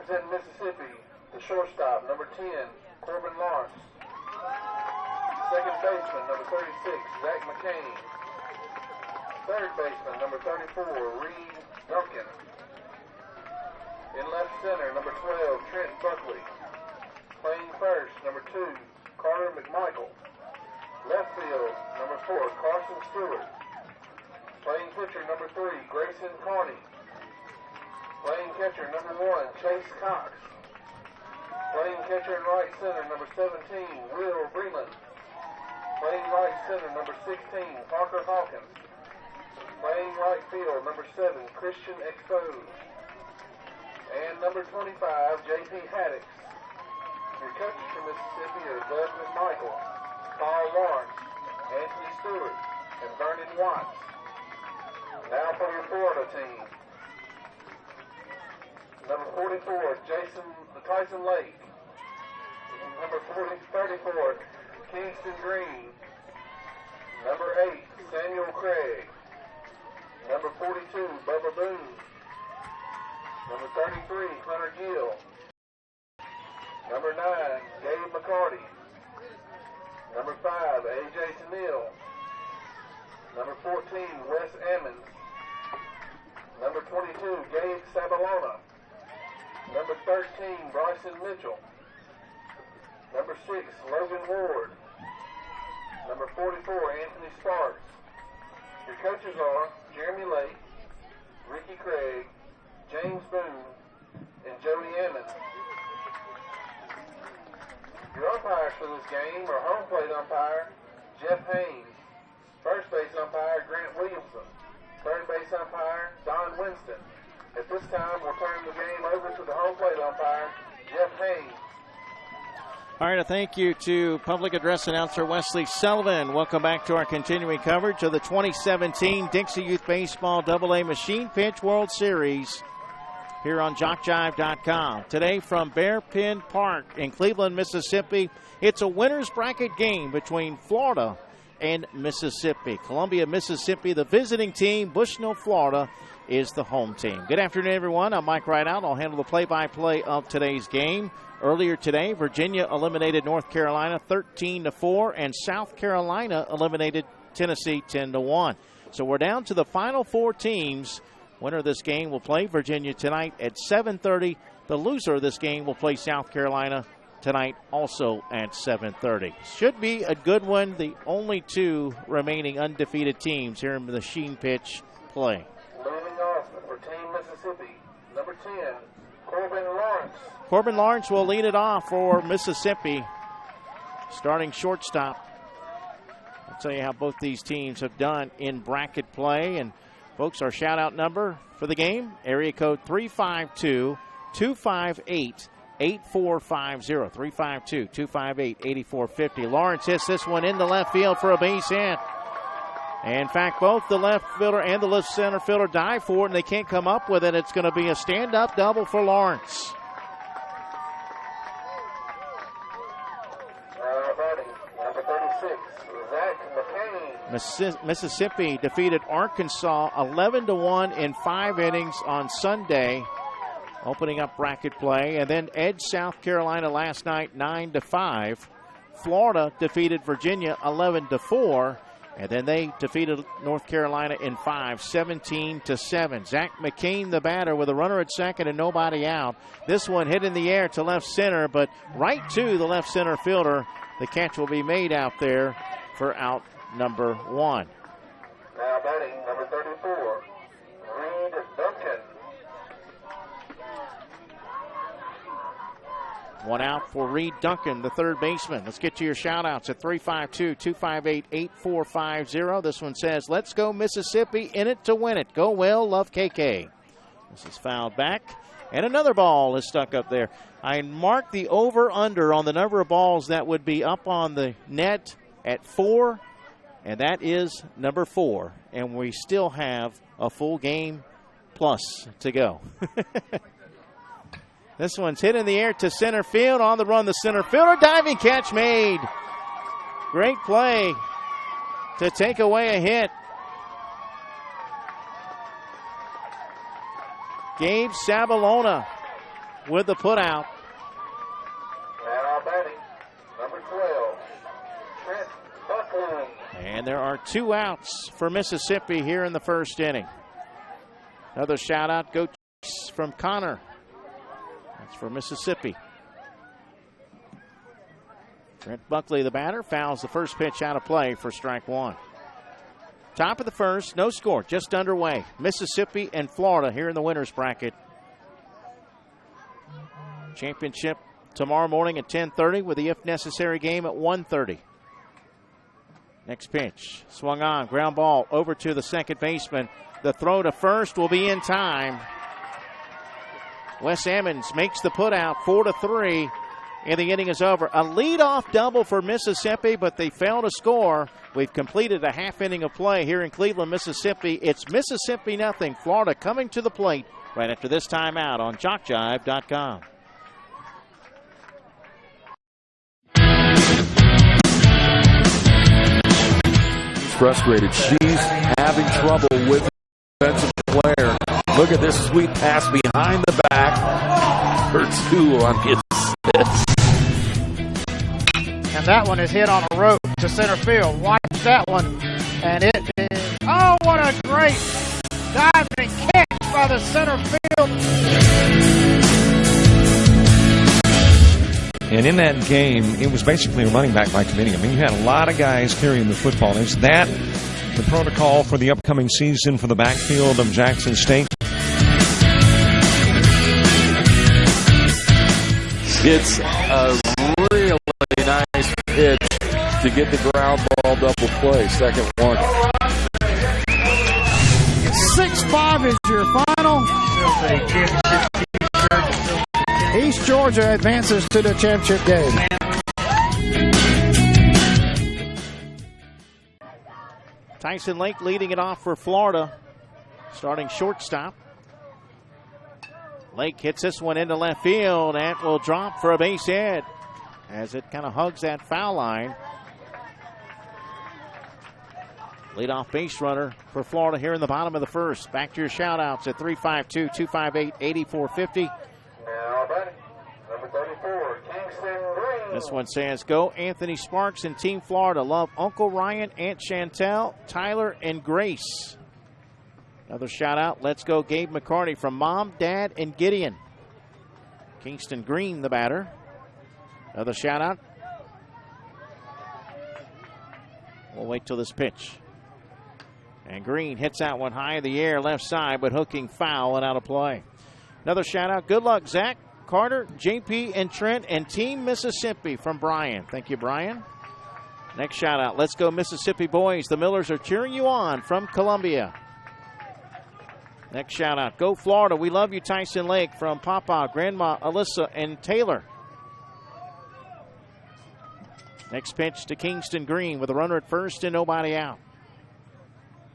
representing Mississippi, the shortstop, number 10, Corbin Lawrence. Second baseman, number 36, Zach McCain. Third baseman, number 34, Reed Duncan. In left center, number 12, Trent Buckley. Playing first, number 2, Carter McMichael. Left field, number 4, Carson Stewart. Playing pitcher, number 3, Grayson Carney. Playing catcher, number 1, Chase Cox. Playing catcher in right center, number 17, Will Breland. Playing right center, number 16, Parker Hawkins. Playing right field, number 7, Christian Expose. And number 25, J.P. Haddix. Your coaches from Mississippi are Doug McMichael, Paul Lawrence, Anthony Stewart, and Vernon Watts. Now for your Florida team. Number 44, Tyson Lake. Number 34, Kingston Green. Number 8, Samuel Craig. Number 42, Bubba Boone. Number 33, Hunter Gill. Number 9, Gabe McCarty. Number 5, A.J. Tennille. Number 14, Wes Ammons. Number 22, Gabe Sabalona. Number 13, Bryson Mitchell. Number 6, Logan Ward. Number 44, Anthony Sparks. Your coaches are Jeremy Lake, Ricky Craig, James Boone, and Jody Ammons. Your umpires for this game are home plate umpire Jeff Haynes, first base umpire Grant Williamson, third base umpire Don Winston. At this time, we'll turn the game over to the home plate umpire Jeff Haynes. All right, a thank you to public address announcer Wesley Sullivan. Welcome back to our continuing coverage of the 2017 Dixie Youth Baseball AA Machine Pitch World Series here on JockJive.com. Today from Bearpin Park in Cleveland, Mississippi, it's a winner's bracket game between Florida and Mississippi. Columbia, Mississippi, the visiting team. Bushnell, Florida, is the home team. Good afternoon, everyone. I'm Mike Rideout. I'll handle the play-by-play of today's game. Earlier today, Virginia eliminated North Carolina 13-4, and South Carolina eliminated Tennessee 10-1. So we're down to the final 4 teams. Winner of this game will play Virginia tonight at 7:30. The loser of this game will play South Carolina tonight also at 7:30. Should be a good one. The only 2 remaining undefeated teams here in the Machine Pitch play. Moving off for Team Mississippi, number 10, Corbin Lawrence. Corbin Lawrence will lead it off for Mississippi, starting shortstop. I'll tell you how both these teams have done in bracket play. And, folks, our shout-out number for the game, area code 352-258-8450, 352-258-8450. Lawrence hits this one into left field for a base hit. And in fact, both the left fielder and the left center fielder dive for it, and they can't come up with it. It's going to be a stand-up double for Lawrence. Number 36, Zach McCain. Mississippi defeated Arkansas 11-1 in 5 innings on Sunday, opening up bracket play, and then edged South Carolina last night 9-5. Florida defeated Virginia 11-4. And then they defeated North Carolina in 5, 17-7. Zach McCain, the batter, with a runner at second and nobody out. This one hit in the air to left center, but right to the left center fielder. The catch will be made out there for out number 1. Now batting number 34, Reed Duncan. One out for Reed Duncan, the third baseman. Let's get to your shout-outs at 352-258-8450. This one says, let's go Mississippi, in it to win it. Go well, love KK. This is fouled back, and another ball is stuck up there. I marked the over-under on the number of balls that would be up on the net at 4, and that is number 4. And we still have a full game plus to go. This one's hit in the air to center field. On the run, the center fielder. Diving catch made. Great play to take away a hit. Gabe Sabalona with the put out. Now batting, number 12, Trent Buckley. And there are 2 outs for Mississippi here in the first inning. Another shout out goes from Connor. That's for Mississippi. Trent Buckley, the batter, fouls the first pitch out of play for strike 1. Top of the first, no score, just underway. Mississippi and Florida here in the winner's bracket. Championship tomorrow morning at 10:30 with the if necessary game at 1:30. Next pitch, swung on, ground ball over to the second baseman. The throw to first will be in time. Wes Emmons makes the put out, 4-3, and the inning is over. A leadoff double for Mississippi, but they fail to score. We've completed a half inning of play here in Cleveland, Mississippi. It's Mississippi nothing. Florida coming to the plate right after this timeout on JockJive.com. Frustrated. She's having trouble with the defensive player. Look at this sweet pass behind the back. Her 2 on the assist. And that one is hit on a rope to center field. Watch that one. And it is, oh, what a great diving catch by the center field. And in that game, it was basically a running back by committee. I mean, you had a lot of guys carrying the football. Is that the protocol for the upcoming season for the backfield of Jackson State? It's a really nice pitch to get the ground ball double play. Second one. 6-5 is your final. East Georgia advances to the championship game. Tyson Lake leading it off for Florida, starting shortstop. Lake hits this one into left field and will drop for a base hit as it kind of hugs that foul line. Leadoff base runner for Florida here in the bottom of the first. Back to your shout-outs at 352-258-8450. Now batting, number 34, Kingston Green. This one says, go Anthony Sparks and Team Florida. Love Uncle Ryan, Aunt Chantel, Tyler, and Grace. Another shout-out. Let's go Gabe McCarty from Mom, Dad, and Gideon. Kingston Green, the batter. Another shout-out. We'll wait till this pitch. And Green hits that one high in the air, left side, but hooking foul and out of play. Another shout-out. Good luck, Zach, Carter, JP, and Trent, and Team Mississippi from Brian. Thank you, Brian. Next shout-out. Let's go Mississippi boys. The Millers are cheering you on from Columbia. Next shout-out. Go Florida. We love you, Tyson Lake, from Papa, Grandma, Alyssa, and Taylor. Next pitch to Kingston Green with a runner at first and nobody out.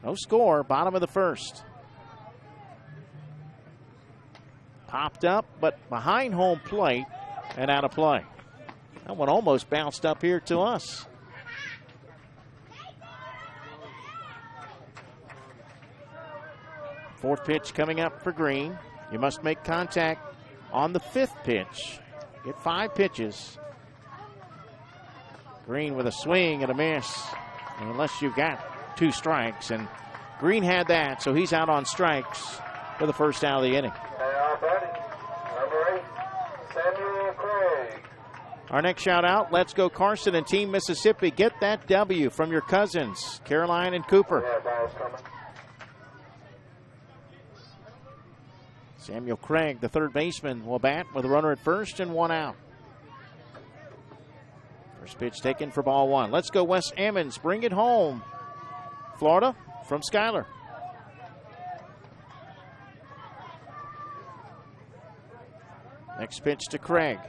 No score, bottom of the first. Popped up, but behind home plate and out of play. That one almost bounced up here to us. Fourth pitch coming up for Green. You must make contact on the fifth pitch. Get 5 pitches. Green with a swing and a miss, unless you've got 2 strikes. And Green had that, so he's out on strikes for the first out of the inning. Now batting, number 8, Samuel Craig. Our next shout out, let's go Carson and Team Mississippi. Get that W from your cousins, Caroline and Cooper. Yeah, ball's coming. Samuel Craig, the third baseman, will bat with a runner at first and 1 out. First pitch taken for ball 1. Let's go Wes Emmons. Bring it home. Florida from Schuyler. Next pitch to Craig.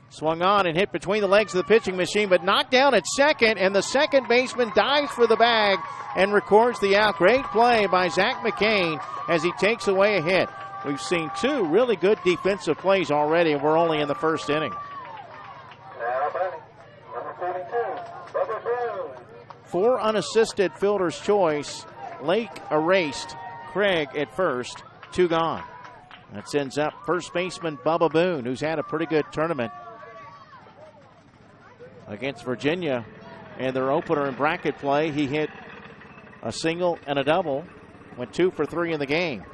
Swung on and hit between the legs of the pitching machine, but knocked down at second, and the second baseman dives for the bag and records the out. Great play by Zach McCain as he takes away a hit. We've seen 2 really good defensive plays already, and we're only in the first inning. Now batting, number 42, Bubba Boone. 4 unassisted fielder's choice. Lake erased. Craig at first, 2 gone. That sends up first baseman Bubba Boone, who's had a pretty good tournament against Virginia in their opener in bracket play. He hit a single and a double, went 2 for 3 in the game.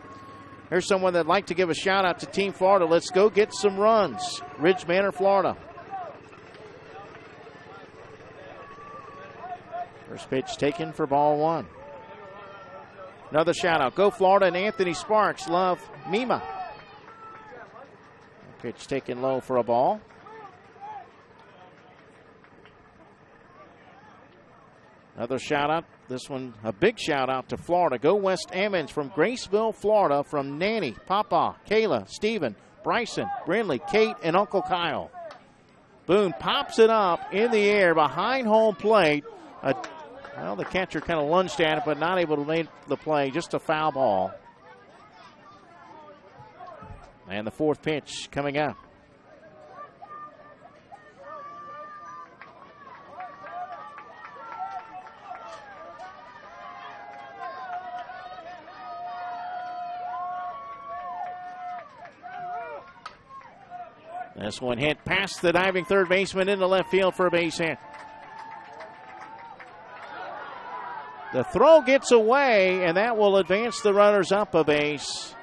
Here's someone that'd like to give a shout out to Team Florida. Let's go get some runs. Ridge Manor, Florida. First pitch taken for ball 1. Another shout out. Go Florida and Anthony Sparks. Love Mima. Pitch taken low for a ball. Another shout out. This one, a big shout out to Florida. Go West Ammons from Graceville, Florida, from Nanny, Papa, Kayla, Steven, Bryson, Brindley, Kate, and Uncle Kyle. Boone pops it up in the air behind home plate. Well, the catcher kind of lunged at it, but not able to make the play. Just a foul ball. And the fourth pitch coming up. This one hit past the diving third baseman into left field for a base hit. The throw gets away, and that will advance the runners up a base.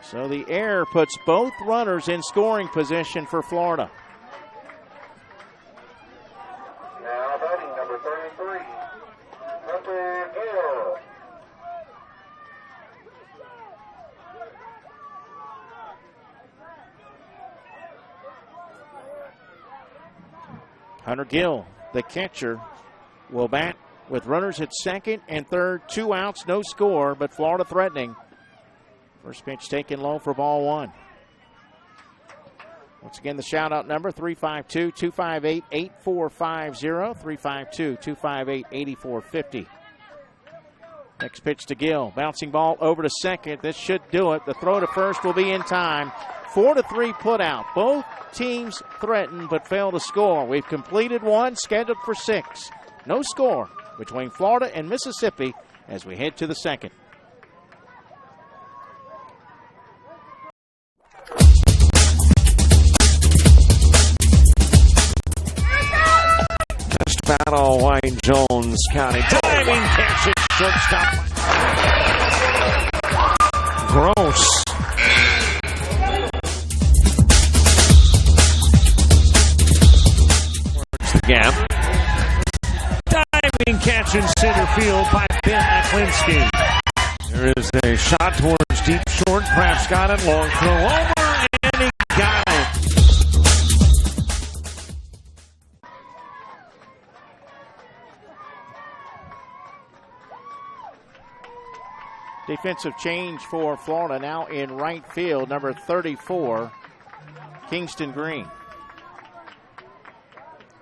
So the error puts both runners in scoring position for Florida. Now batting number 33, Hunter Gill. Hunter Gill, the catcher, will bat with runners at second and third, 2 outs, no score, but Florida threatening. First pitch taken low for ball 1. Once again, the shout-out number, 352-258-8450, 352-258-8450. Next pitch to Gill. Bouncing ball over to second. This should do it. The throw to first will be in time. 4-3 put out. Both teams threaten but fail to score. We've completed one, scheduled for 6. No score between Florida and Mississippi as we head to the second. Just battle Wayne Jones County. Diving catch at shortstop. Gross. The gap. Diving catch in center field by Ben Aklinski. There is a shot towards deep short. Perhaps got it. Long throw over, and he got it. Defensive change for Florida now in right field, number 34, Kingston Green.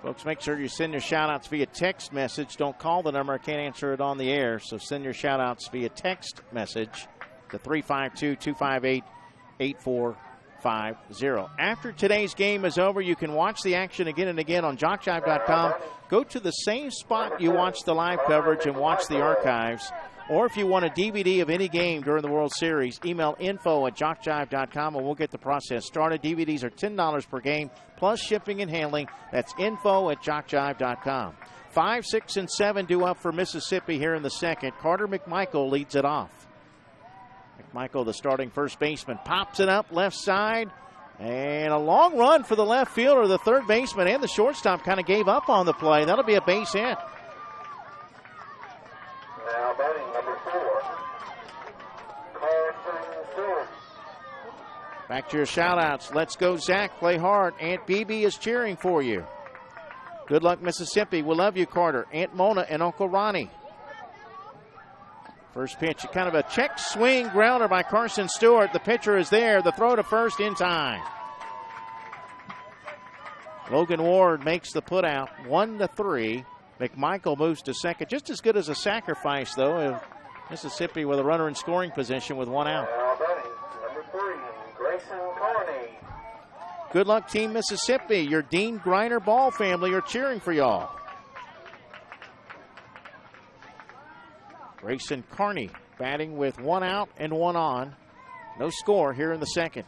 Folks, make sure you send your shout-outs via text message. Don't call the number. I can't answer it on the air, so send your shout-outs via text message to 352-258-8450. After today's game is over, you can watch the action again and again on JockJive.com. Go to the same spot you watch the live coverage and watch the archives. Or if you want a DVD of any game during the World Series, email info@jockjive.com and we'll get the process started. DVDs are $10 per game, plus shipping and handling. That's info@jockjive.com. 5, 6, and 7 due up for Mississippi here in the second. Carter McMichael leads it off. McMichael, the starting first baseman, pops it up left side. And a long run for the left fielder. The third baseman and the shortstop kind of gave up on the play. That'll be a base hit. Now batting number 4, Carson Stewart. Back to your shout-outs. Let's go, Zach. Play hard. Aunt BB is cheering for you. Good luck, Mississippi. We love you, Carter. Aunt Mona and Uncle Ronnie. First pitch, kind of a check swing grounder by Carson Stewart. The pitcher is there. The throw to first in time. Logan Ward makes the put out, 1-3. McMichael moves to second. Just as good as a sacrifice, though. Mississippi with a runner in scoring position with 1 out. Now batting number 3, Grayson Carney. Good luck, Team Mississippi. Your Dean Griner Ball family are cheering for y'all. Grayson Carney batting with 1 out and 1 on. No score here in the second.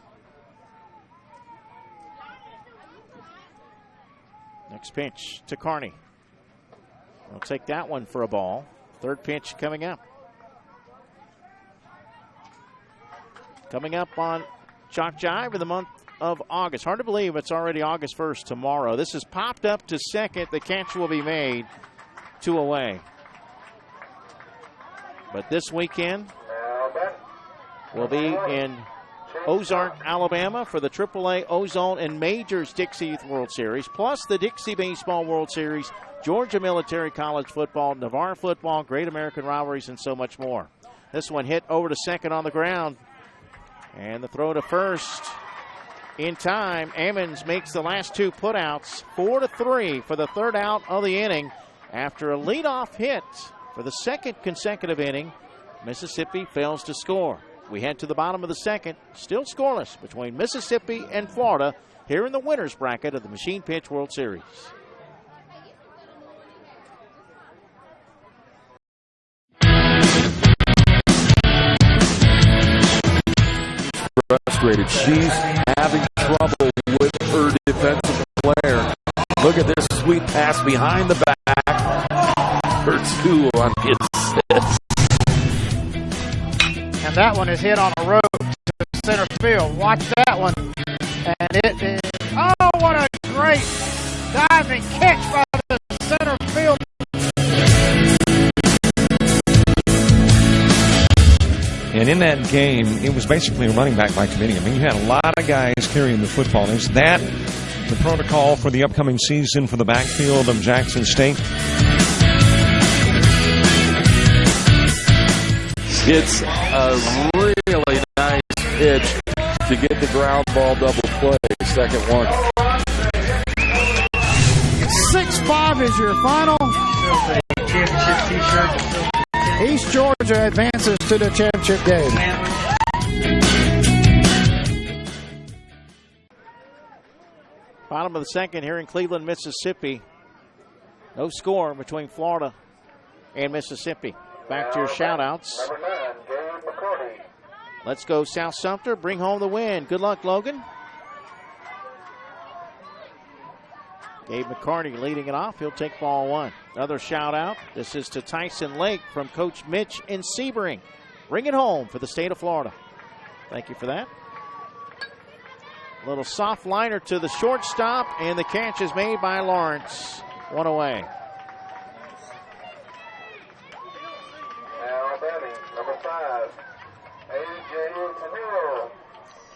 Next pitch to Carney. He'll take that one for a ball. Third pitch coming up. Coming up on JockJive in the month of August. Hard to believe it's already August 1st tomorrow. This is popped up to second. The catch will be made. 2 away. But this weekend will be in Ozark, Alabama for the AAA Ozone and Majors Dixie Youth World Series, plus the Dixie Baseball World Series, Georgia Military College Football, Navarre Football, Great American Rivalries, and so much more. This one hit over to second on the ground. And the throw to first in time. Ammons makes the last 2 putouts, 4-3 for the third out of the inning. After a leadoff hit for the second consecutive inning, Mississippi fails to score. We head to the bottom of the second, still scoreless between Mississippi and Florida here in the winner's bracket of the Machine Pitch World Series. Frustrated. She's having trouble with her defensive player. Look at this sweet pass behind the back. Her 2 on the assist. And that one is hit on a rope to center field. Watch that one. And it is, oh, what a great diving catch by the center field. And in that game, it was basically a running back by committee. I mean, you had a lot of guys carrying the football. Is that the protocol for the upcoming season for the backfield of Jackson State? It's a really nice pitch to get the ground ball double play. Second one. 6-5 is your final. East Georgia advances to the championship game. Bottom of the second here in Cleveland, Mississippi. No score between Florida and Mississippi. Back to your shout-outs. Number 9, Gabe McCarty. Let's go South Sumter. Bring home the win. Good luck, Logan. Gabe McCarty leading it off. He'll take ball 1. Another shout-out. This is to Tyson Lake from Coach Mitch in Sebring. Bring it home for the state of Florida. Thank you for that. A little soft liner to the shortstop, and the catch is made by Lawrence. 1 away. Now batting, number 5, A.J. Tanero.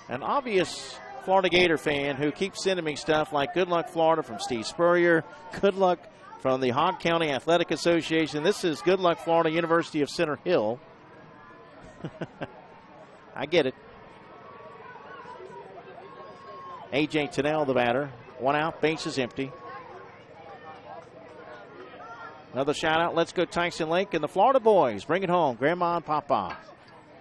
An obvious Florida Gator fan who keeps sending me stuff like Good Luck Florida from Steve Spurrier, Good Luck from the Hogg County Athletic Association. This is Good Luck Florida, University of Center Hill. I get it. A.J. Tennell, the batter. 1 out, base is empty. Another shout out. Let's go Tyson Lake and the Florida boys. Bring it home, Grandma and Papa.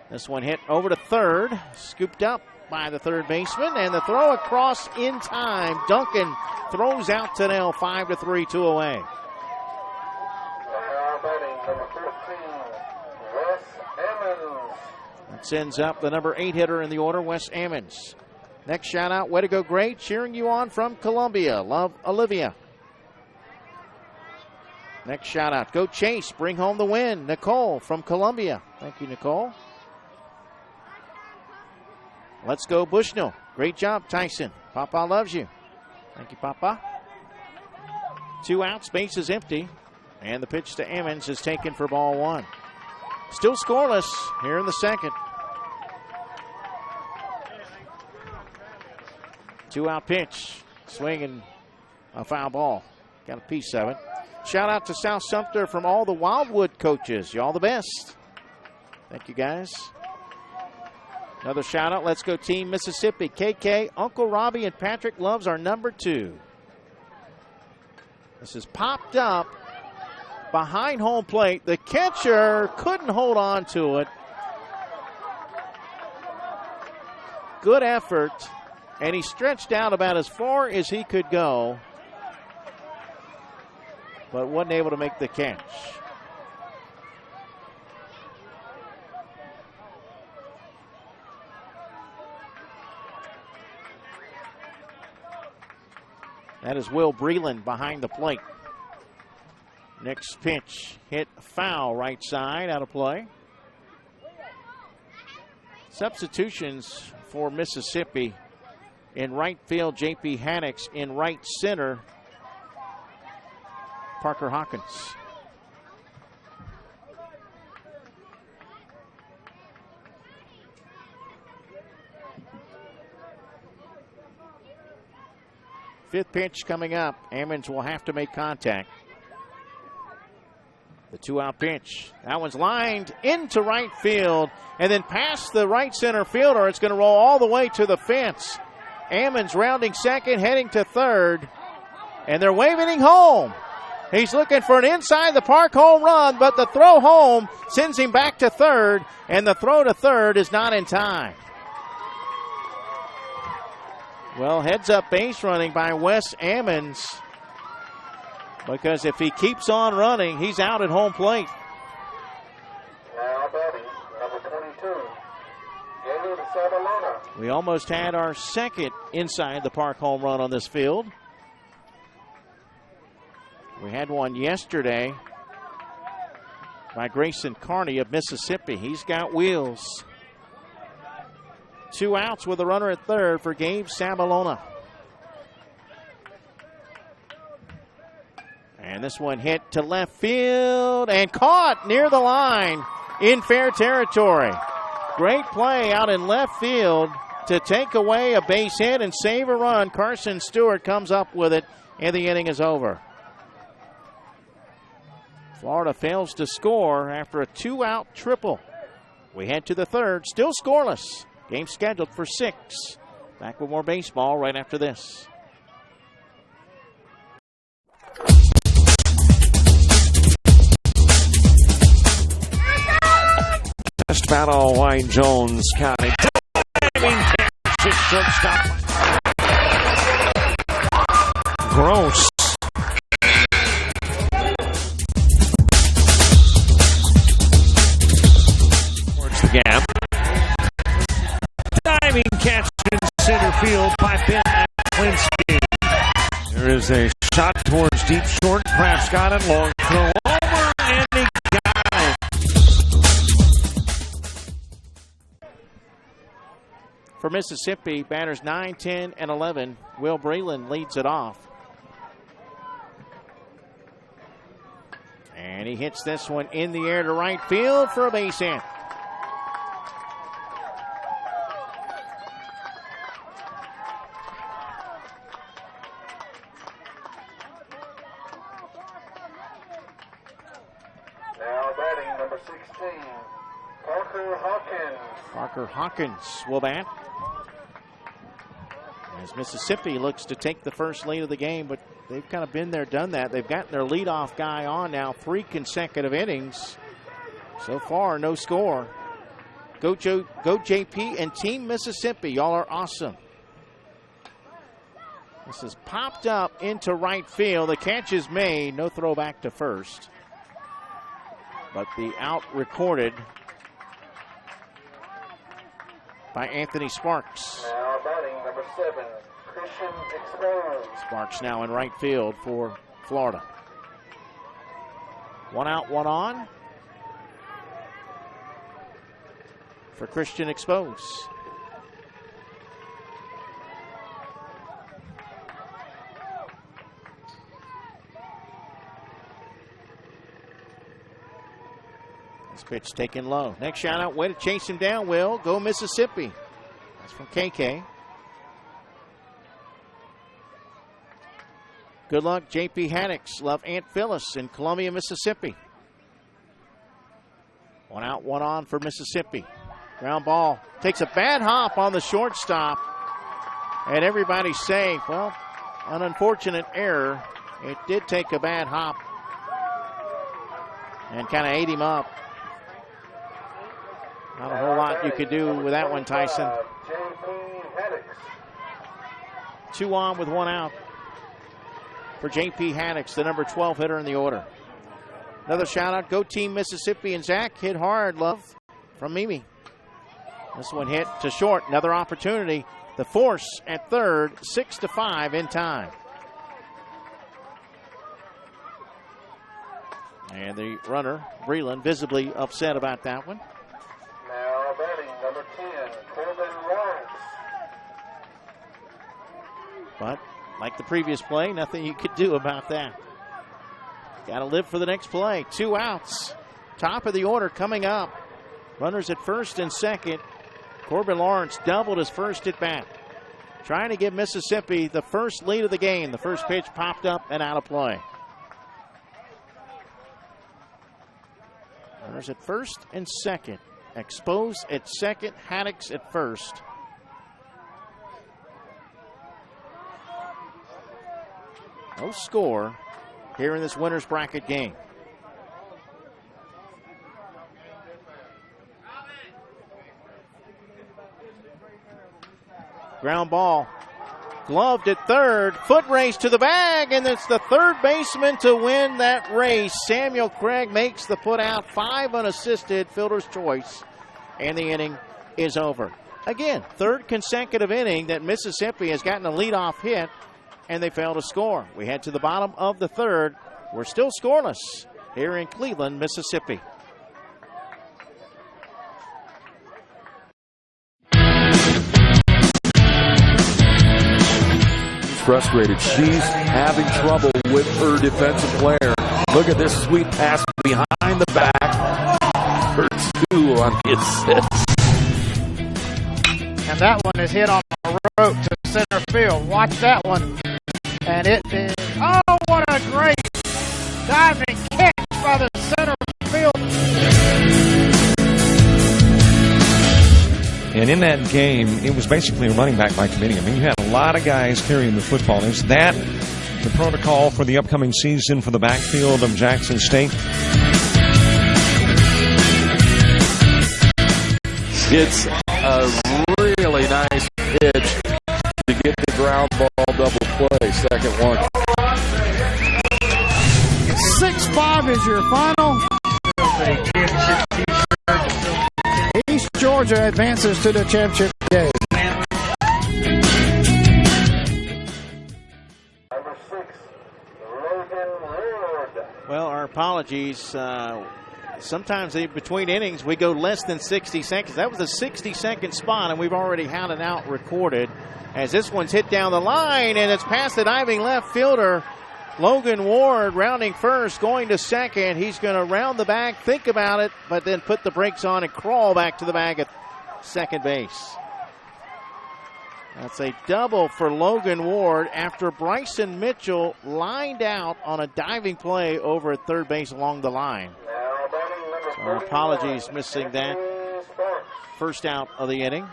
This one hit over to third, scooped up by the third baseman, and the throw across in time. Duncan throws out Tennell. 5-3, 2 away. Now batting, number 14, Wes Ammons. That sends up the number 8 hitter in the order, Wes Ammons. Next shout out, way to go great, cheering you on from Columbia. Love, Olivia. Next shout out, go Chase, bring home the win. Nicole from Columbia. Thank you, Nicole. Let's go Bushnell. Great job, Tyson. Papa loves you. Thank you, Papa. 2 outs, base is empty. And the pitch to Ammons is taken for ball 1. Still scoreless here in the second. 2-out pitch. Swinging a foul ball. Got a piece of it. Shout out to South Sumter from all the Wildwood coaches. Y'all the best. Thank you, guys. Another shout out. Let's go Team Mississippi. KK, Uncle Robbie, and Patrick Loves our number 2. This is popped up behind home plate. The catcher couldn't hold on to it. Good effort. And he stretched out about as far as he could go, but wasn't able to make the catch. That is Will Breland behind the plate. Next pitch hit foul right side, out of play. Substitutions for Mississippi. In right field, J.P. Haddix. In right center, Parker Hawkins. Fifth pitch coming up. Ammons will have to make contact. The 2-out pitch. That one's lined into right field and then past the right center fielder. It's going to roll all the way to the fence. Ammons rounding second, heading to third, and they're waving him home. He's looking for an inside the park home run, but the throw home sends him back to third, and the throw to third is not in time. Well, heads up base running by Wes Ammons, because if he keeps on running, he's out at home plate. Now batting, number 22, Gaylord Sabalona. We almost had our second inside the park home run on this field. We had one yesterday by Grayson Carney of Mississippi. He's got wheels. 2 outs with a runner at third for Gabe Sabalona. And this one hit to left field and caught near the line in fair territory. Great play out in left field to take away a base hit and save a run. Carson Stewart comes up with it, and the inning is over. Florida fails to score after a 2-out triple. We head to the third, still scoreless. Game scheduled for 6. Back with more baseball right after this. Just battle, Wayne Jones County. Diving catch at shortstop. Gross. Towards the gap. Diving catch in center field by Ben Klinsky. There is a shot towards deep short. Kraft's got it. Long throw over, and he got it. For Mississippi, batters 9, 10, and 11. Will Breland leads it off. And he hits this one in the air to right field for a base hit. Now batting, number 16, Parker Hawkins. Parker Hawkins will bat. As Mississippi looks to take the first lead of the game, but they've kind of been there, done that. They've gotten their leadoff guy on now 3 consecutive innings. So far, no score. Go JP and Team Mississippi. Y'all are awesome. This is popped up into right field. The catch is made. No throw back to first. But the out recorded by Anthony Sparks. Now batting, number 7, Christian Exposed. Sparks now in right field for Florida. 1 out, 1 on for Christian Exposed. This pitch taken low. Next shot out, way to chase him down, Will. Go Mississippi. That's from KK. Good luck, J.P. Haddix. Love Aunt Phyllis in Columbia, Mississippi. 1 out, 1 on for Mississippi. Ground ball. Takes a bad hop on the shortstop. And everybody's safe. Well, an unfortunate error. It did take a bad hop and kind of ate him up. Not a whole lot you could do with that one, Tyson. 2 on with 1 out for J.P. Haddix, the number 12 hitter in the order. Another shout out, go Team Mississippi, and Zach hit hard, love from Mimi. This one hit to short, another opportunity. The force at third, 6-5 in time. And the runner, Breland, visibly upset about that one. Now batting number 10, Corbin Lawrence. But like the previous play, nothing you could do about that. Got to live for the next play. 2 outs. Top of the order coming up. Runners at first and second. Corbin Lawrence doubled his first at bat. Trying to give Mississippi the first lead of the game. The first pitch popped up and out of play. Runners at first and second. Exposed at second. Haddix at first. No score here in this winner's bracket game. Ground ball. Gloved at third. Foot race to the bag, and it's the third baseman to win that race. Samuel Craig makes the put out. 5 unassisted, fielder's choice, and the inning is over. Again, third consecutive inning that Mississippi has gotten a leadoff hit, and they fail to score. We head to the bottom of the third. We're still scoreless here in Cleveland, Mississippi. Frustrated. She's having trouble with her defensive player. Look at this sweet pass behind the back. Her 2 on the assist. And that one is hit on a rope to center field. Watch that one. And it is, oh, what a great diving catch by the center field. And in that game, it was basically a running back by committee. I mean, you had a lot of guys carrying the football. Is that the protocol for the upcoming season for the backfield of Jackson State? It's a really nice pitch to get the ground ball double play. Second one. 6-5 is your final. East Georgia advances to the championship game. Number 6, Logan Ward. Well, our apologies. Sometimes between innings, we go less than 60 seconds. That was a 60-second spot, and we've already had an out recorded. As this one's hit down the line, and it's past the diving left fielder. Logan Ward rounding first, going to second. He's going to round the bag, think about it, but then put the brakes on and crawl back to the bag at second base. That's a double for Logan Ward after Bryson Mitchell lined out on a diving play over at third base along the line. So our apologies missing that first out of the inning.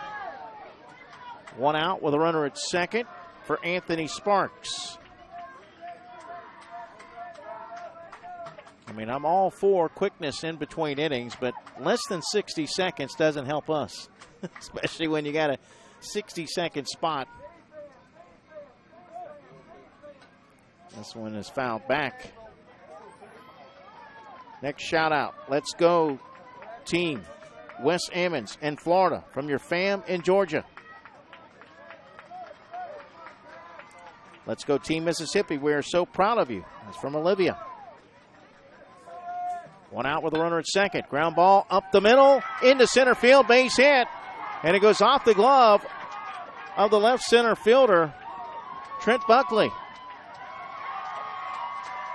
1 out with a runner at second for Anthony Sparks. I mean, I'm all for quickness in between innings, but less than 60 seconds doesn't help us, especially when you got a 60-second spot. This one is fouled back. Next shout out. Let's go, team. Wes Ammons and Florida from your fam in Georgia. Let's go, Team Mississippi. We are so proud of you. That's from Olivia. 1 out with a runner at second. Ground ball up the middle, into center field, base hit. And it goes off the glove of the left center fielder, Trent Buckley.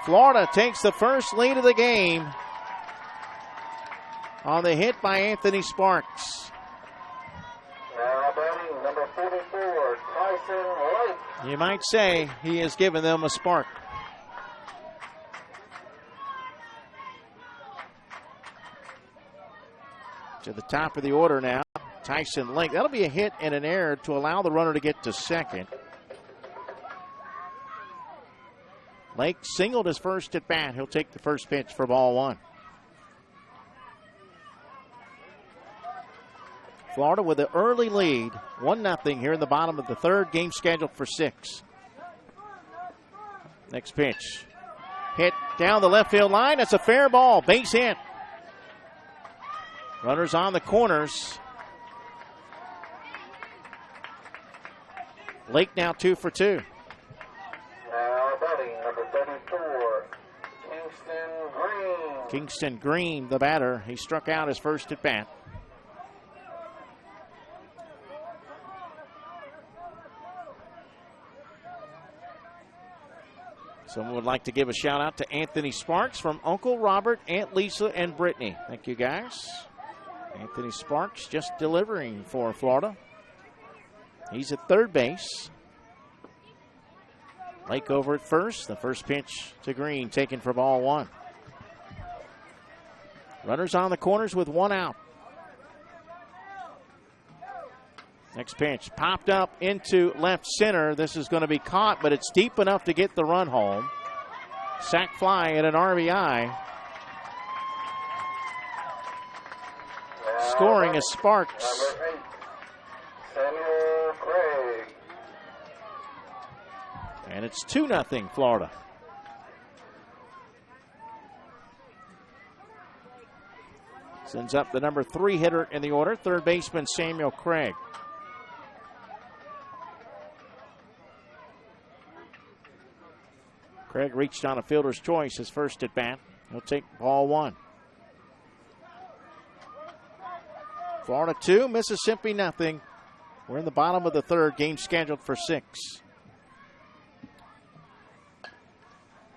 Florida takes the first lead of the game on the hit by Anthony Sparks. Now batting number 44, Tyson Lake. You might say he has given them a spark. To the top of the order now, Tyson Lake. That'll be a hit and an error to allow the runner to get to second. Lake singled his first at bat. He'll take the first pitch for ball 1. Florida with an early lead, 1-0 here in the bottom of the third. Game scheduled for 6. Next pitch. Hit down the left field line. That's a fair ball. Base hit. Runners on the corners. Lake now 2 for 2. Now batting number 34, Kingston Green. Kingston Green, the batter, he struck out his first at bat. Someone would like to give a shout out to Anthony Sparks from Uncle Robert, Aunt Lisa, and Brittany. Thank you, guys. Anthony Sparks just delivering for Florida. He's at third base. Lake over at first. The first pitch to Green, taken for ball one. Runners on the corners with one out. Next pitch popped up into left center. This is going to be caught, but it's deep enough to get the run home. Sac fly and an RBI. Scoring is Sparks. Number 8, Samuel Craig. And it's 2-0 Florida. Sends up the number 3 hitter in the order, third baseman Samuel Craig. Craig reached on a fielder's choice his first at bat. He'll take ball one. Florida 2, Mississippi 0. We're in the bottom of the third, game scheduled for 6.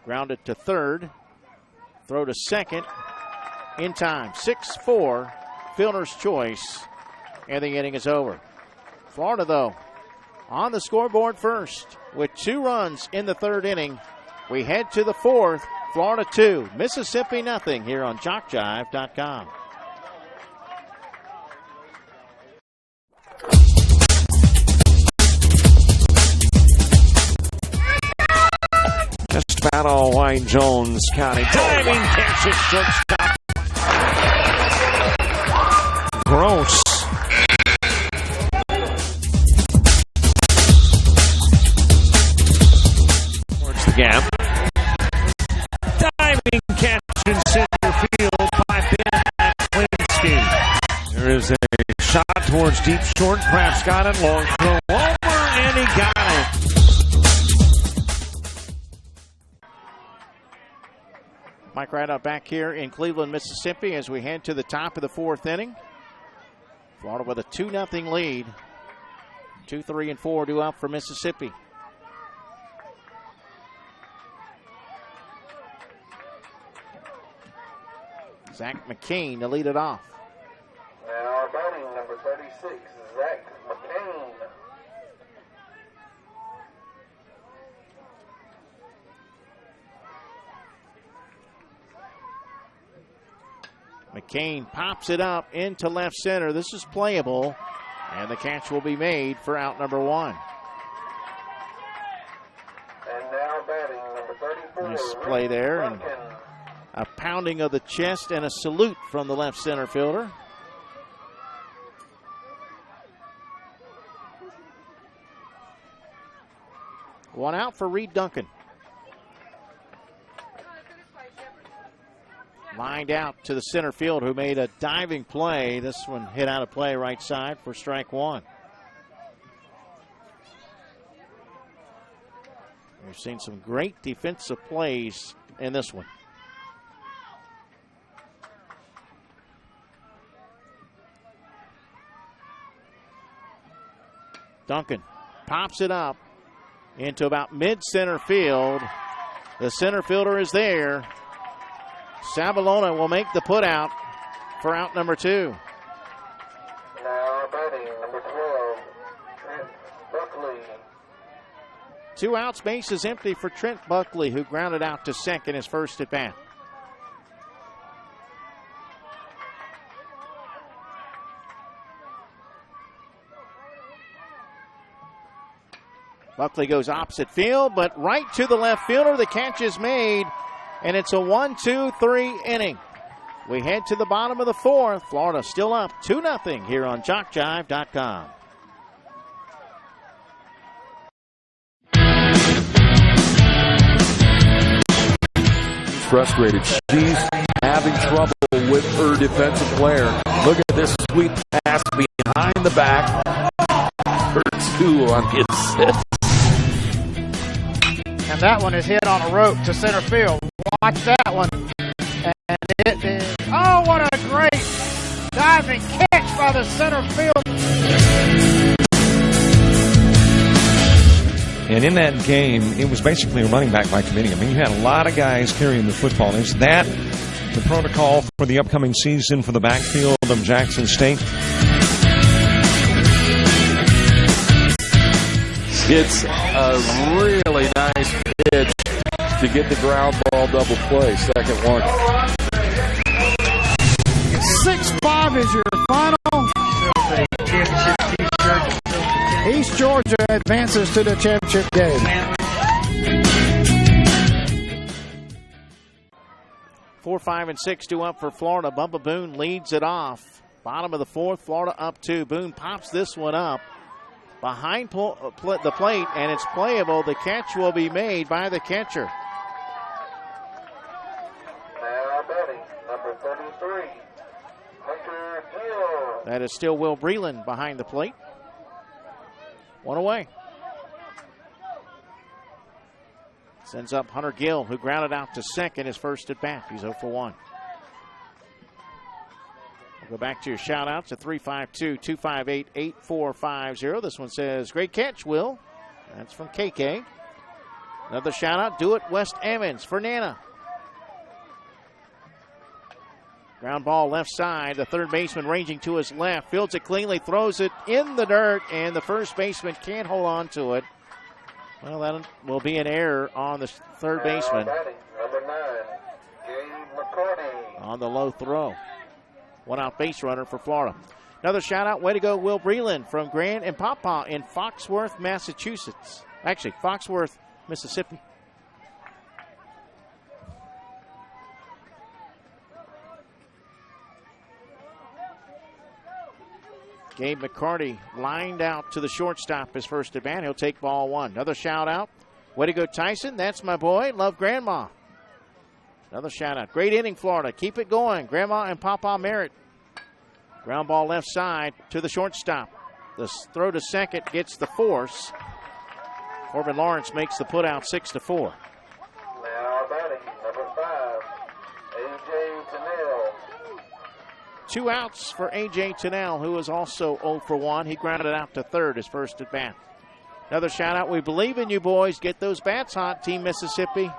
Grounded to third. Throw to second. In time. 6-4. Fielder's choice. And the inning is over. Florida, though, on the scoreboard first with 2 runs in the third inning. We head to the fourth. Florida 2, Mississippi 0 here on JockJive.com. Just about all Wayne Jones County. Diving catch at shortstop. Gross. Towards the gap. Diving catch in center field by Ben Klinsky. There is a shot towards deep short. Kraft's got it. Long throw over, and he got it. Mike Rideout back here in Cleveland, Mississippi as we head to the top of the fourth inning. Florida with a 2-0 lead. 2, 3, and 4 due up for Mississippi. Zach McCain to lead it off. Now batting number 36, Zach McCain. McCain pops it up into left center. This is playable, and the catch will be made for out number 1. And now batting number 34. Nice play there, and a pounding of the chest and a salute from the left center fielder. One out for Reed Duncan. Lined out to the center field, who made a diving play. This one hit out of play right side for strike 1. We've seen some great defensive plays in this one. Duncan pops it up into about mid-center field. The center fielder is there. Sabalona will make the putout for out number 2. Now batting number 12, Trent Buckley. 2 outs, base is empty for Trent Buckley, who grounded out to second his first at bat. Buckley goes opposite field, but right to the left fielder. The catch is made, and it's a 1-2-3 inning. We head to the bottom of the fourth. Florida still up 2-0 here on JockJive.com. Frustrated. She's having trouble with her defensive player. Look at this sweet pass behind the back. Her 2 on his set. And that one is hit on a rope to center field. Watch that one. And it is, oh, what a great diving catch by the center field. And in that game, it was basically a running back by committee. I mean, you had a lot of guys carrying the football. Is that the protocol for the upcoming season for the backfield of Jackson State? It's a really nice pitch to get the ground ball double play. Second one. 6-5 is your final. East Georgia advances to the championship game. 4, 5, and 6 2 up for Florida. Bubba Boone leads it off. Bottom of the fourth, Florida up 2. Boone pops this one up behind the plate, and it's playable. The catch will be made by the catcher. Now batting, number 33, Hunter Gill. That is still Will Breland behind the plate. One away. Sends up Hunter Gill, who grounded out to second his first at bat. He's 0 for 1. We'll go back to your shout outs at 352-258-8450. This one says, great catch, Will. That's from KK. Another shout out, do it West Emmons for Nana. Ground ball left side. The third baseman ranging to his left. Fields it cleanly, throws it in the dirt, and the first baseman can't hold on to it. Well, that will be an error on the third baseman. Batting, number 9, Gabe McCarty. On the low throw. One out base runner for Florida. Another shout out. Way to go, Will Breland from Grand and Pawpaw in Foxworth, Massachusetts. Actually, Foxworth, Mississippi. Gabe McCarty lined out to the shortstop his first at bat. He'll take ball 1. Another shout out. Way to go, Tyson. That's my boy. Love Grandma. Another shout out. Great inning, Florida. Keep it going. Grandma and Papa Merritt. Ground ball left side to the shortstop. The throw to second gets the force. Corbin Lawrence makes the put out 6-4. Now batting, number 5, A.J. Tennell. 2 outs for A.J. Tennell, who is also 0 for 1. He grounded it out to third his first at bat. Another shout out. We believe in you, boys. Get those bats hot, Team Mississippi.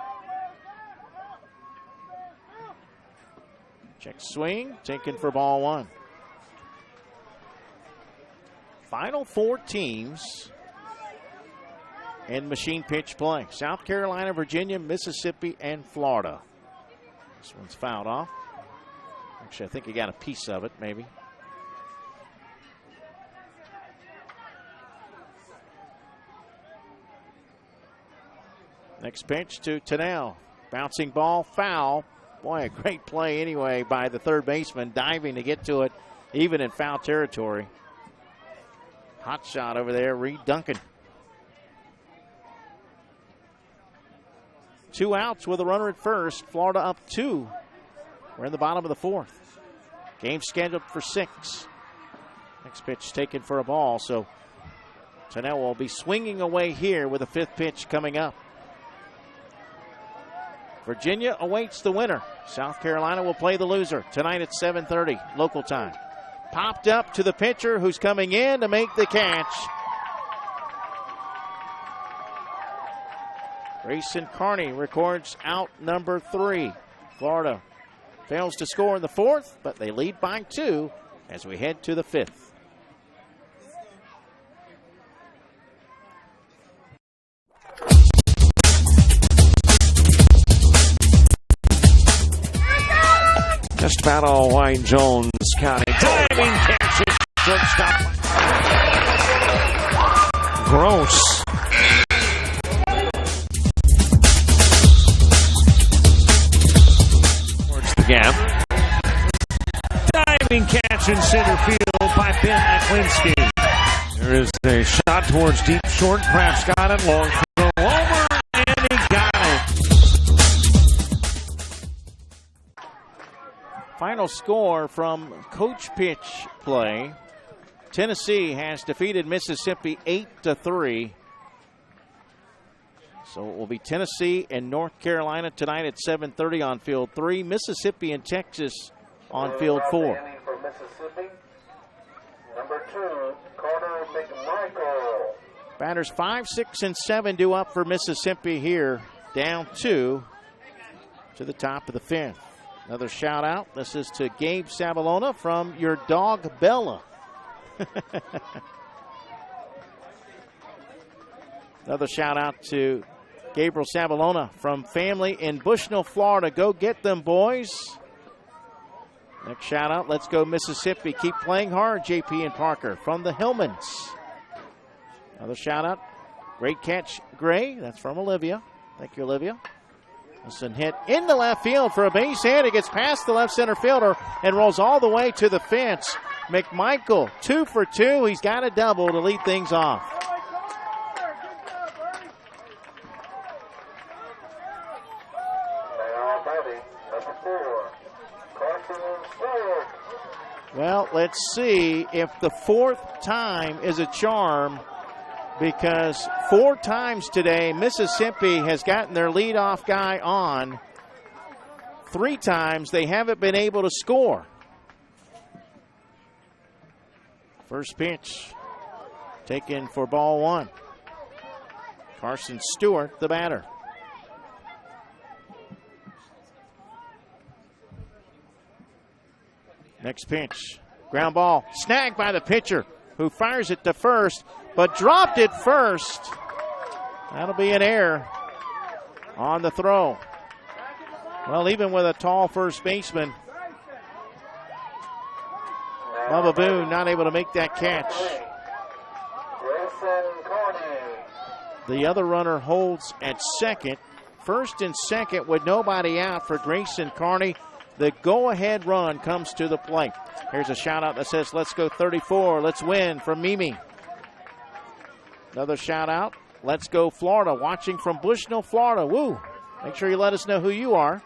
Check swing, taken for ball 1. Final 4 teams in machine pitch play. South Carolina, Virginia, Mississippi, and Florida. This one's fouled off. Actually, I think he got a piece of it, maybe. Next pitch to Tennell. Bouncing ball, foul. Boy, a great play anyway by the third baseman, diving to get to it, even in foul territory. Hot shot over there, Reed Duncan. 2 outs with a runner at first. Florida up 2. We're in the bottom of the 4th. Game scheduled for 6. Next pitch taken for a ball, so Tennell will be swinging away here with a 5th pitch coming up. Virginia awaits the winner. South Carolina will play the loser tonight at 7:30 local time. Popped up to the pitcher who's coming in to make the catch. Grayson Carney records out number 3. Florida fails to score in the 4th, but they lead by 2 as we head to the 5th. Just about all White Jones County. Diving catches, shortstop. Gross. Towards the gap. Diving catch in center field by Ben Aklinski. There is a shot towards deep short. Perhaps got it. Long throw over, and he got it. Final score from coach pitch play. Tennessee has defeated Mississippi 8-3. So it will be Tennessee and North Carolina tonight at 7:30 on Field 3. Mississippi and Texas on Field 4. For Mississippi, number 2, Carter McMichael. Batters 5, 6, and 7 due up for Mississippi here. Down 2 to the top of the 5th. Another shout out. This is to Gabe Sabalona from your dog Bella. Another shout out to Gabriel Sabalona from family in Bushnell, Florida. Go get them, boys. Next shout out. Let's go Mississippi. Keep playing hard, JP and Parker from the Hillmans. Another shout out. Great catch, Gray. That's from Olivia. Thank you, Olivia. Listen, hit into left field for a base hit. It gets past the left center fielder and rolls all the way to the fence. McMichael, 2 for 2. He's got a double to lead things off. Well, let's see if the 4th time is a charm, because 4 times today Mississippi has gotten their leadoff guy on. 3 times they haven't been able to score. First pitch taken for ball 1. Carson Stewart, the batter. Next pitch, ground ball, snagged by the pitcher, who fires it to first, but dropped it first. That'll be an error on the throw. Well, even with a tall first baseman, Bubba Boone not able to make that catch. The other runner holds at second. First and second with nobody out for Grayson Carney. The go-ahead run comes to the plate. Here's a shout-out that says, let's go 34, let's win, from Mimi. Another shout-out, let's go Florida, watching from Bushnell, Florida. Woo! Make sure you let us know who you are.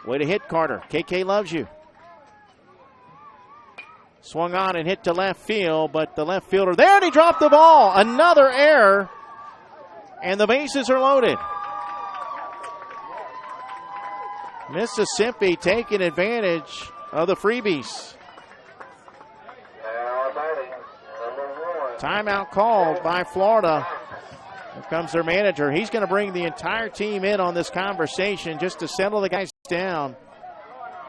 Way to hit, Carter. KK loves you. Swung on and hit to left field, but the left fielder there, and he dropped the ball. Another error, and the bases are loaded. Mississippi taking advantage of the freebies. Timeout called by Florida. Here comes their manager. He's going to bring the entire team in on this conversation just to settle the guys down.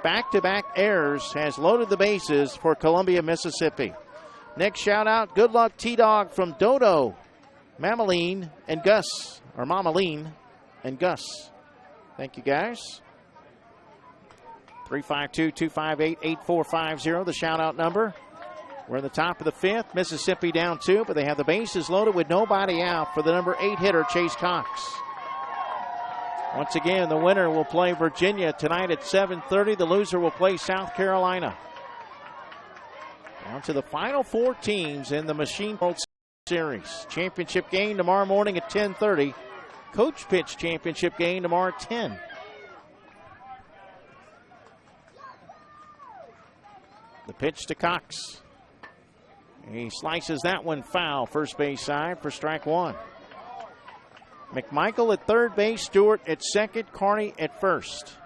Back-to-back errors has loaded the bases for Columbia, Mississippi. Next shout-out, good luck T-Dog from Dodo, Mamaline and Gus, or Mamaline and Gus. Thank you, guys. 352-258-8450, the shout-out number. We're in the top of the 5th. Mississippi down 2, but they have the bases loaded with nobody out for the number 8 hitter, Chase Cox. Once again, the winner will play Virginia tonight at 7:30. The loser will play South Carolina. Down to the final 4 teams in the Machine World Series. Championship game tomorrow morning at 10:30. Coach pitch championship game tomorrow at 10. The pitch to Cox. He slices that one foul, first base side for strike 1. McMichael at third base, Stewart at second, Carney at first.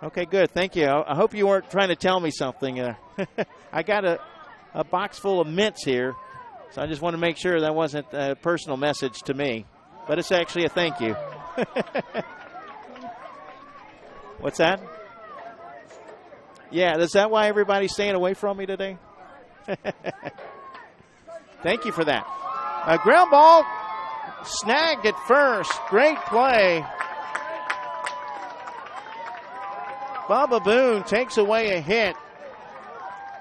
Okay, good. Thank you. I hope you weren't trying to tell me something. I got a box full of mints here, so I just want to make sure that wasn't a personal message to me. But it's actually a thank you. What's that? Yeah, is that why everybody's staying away from me today? Thank you for that. A ground ball snagged at first. Great play. Bubba Boone takes away a hit.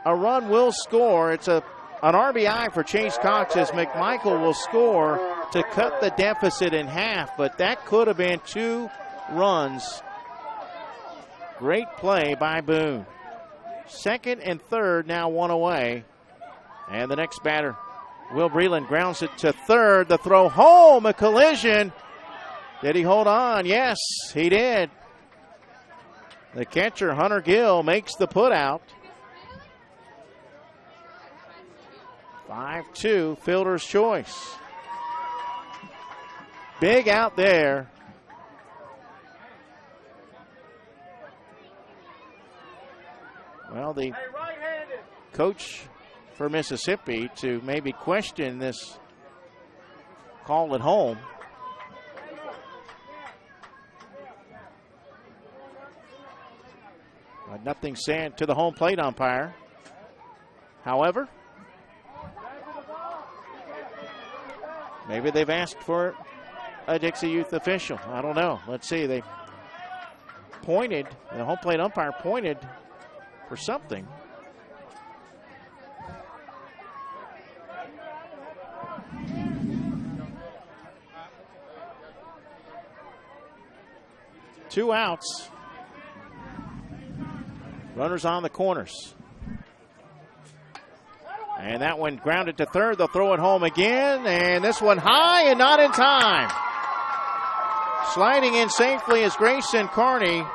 A run will score. It's an RBI for Chase Cox as McMichael will score to cut the deficit in half, but that could have been 2 runs. Great play by Boone. Second and third now 1 away. And the next batter, Will Breland, grounds it to third. The throw home, a collision. Did he hold on? Yes, he did. The catcher, Hunter Gill, makes the put out. 5-2, fielder's choice. Big out there. Well, the coach for Mississippi to maybe question this call at home. But nothing said to the home plate umpire. However, maybe they've asked for a Dixie Youth official. I don't know. Let's see. They pointed, the home plate umpire pointed for something. Two outs. Runners on the corners. And that one grounded to third. They'll throw it home again. And this one high and not in time. Sliding in safely is Grayson Carney.